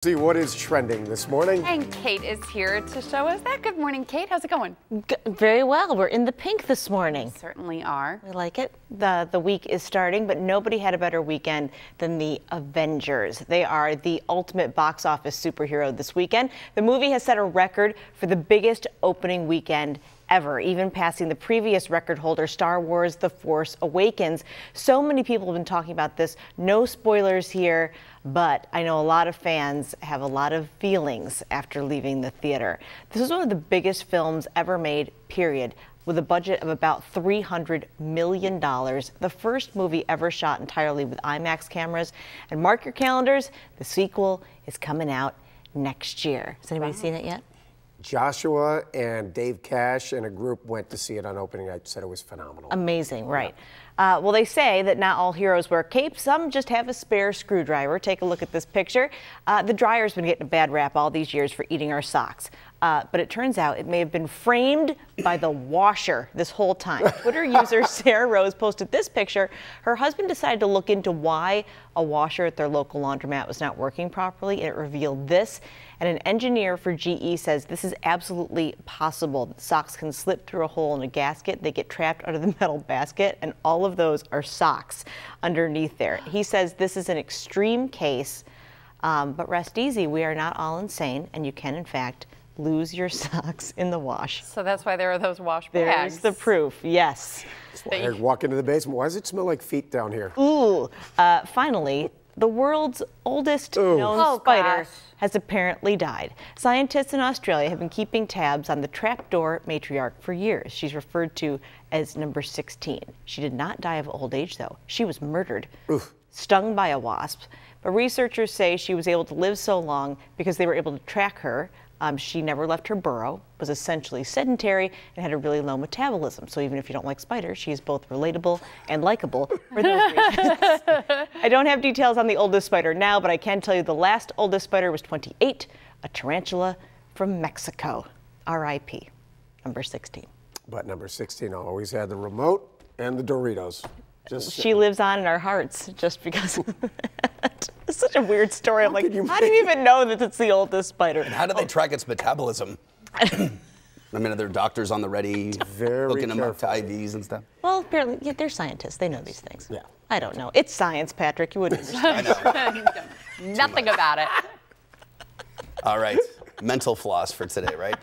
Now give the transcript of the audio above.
See what is trending this morning. And Kate is here to show us that. Good morning, Kate. How's it going? Very well. We're in the pink this morning. We certainly are. We like it. The week is starting, but nobody had a better weekend than the Avengers. They are the ultimate box office superhero this weekend. The movie has set a record for the biggest opening weekend ever, even passing the previous record holder, Star Wars: The Force Awakens. So many people have been talking about this. No spoilers here, but I know a lot of fans have a lot of feelings after leaving the theater. This is one of the biggest films ever made, period, with a budget of about $300 million. The first movie ever shot entirely with IMAX cameras. And mark your calendars, the sequel is coming out next year. Has anybody seen it yet? Joshua and Dave Cash and a group went to see it on opening night, said it was phenomenal. Amazing, right. Well, they say that not all heroes wear capes. Some just have a spare screwdriver. Take a look at this picture. The dryer's been getting a bad rap all these years for eating our socks. But it turns out it may have been framed by the washer this whole time. Twitter user Sarah Rose posted this picture. Her husband decided to look into why a washer at their local laundromat was not working properly, and it revealed this. And an engineer for GE says this is absolutely possible. Socks can slip through a hole in a gasket. They get trapped under the metal basket, and all of those are socks underneath there. He says this is an extreme case, but rest easy. We are not all insane, and you can, in fact, lose your socks in the wash. So that's why there are those wash bags. There's the proof, yes. That's why I walk into the basement. Why does it smell like feet down here? Ooh, finally, the world's oldest known spider has apparently died. Scientists in Australia have been keeping tabs on the trapdoor matriarch for years. She's referred to as number 16. She did not die of old age, though. She was murdered, stung by a wasp. But researchers say she was able to live so long because they were able to track her. She never left her burrow, was essentially sedentary, and had a really low metabolism. So even if you don't like spiders, she's both relatable and likable for those reasons. I don't have details on the oldest spider now, but I can tell you the last oldest spider was 28, a tarantula from Mexico. R.I.P. number 16. But number 16 always had the remote and the Doritos. She lives on in our hearts just because of that. It's such a weird story. I'm like, how do you even know that it's the oldest spider? And how do they track its metabolism? I mean, are there doctors on the ready hooking them up to IVs and stuff? Well, apparently, yeah, they're scientists. They know these things. Yeah. I don't know. It's science, Patrick. You wouldn't understand. I know. Nothing about it. All right. Mental floss for today, right?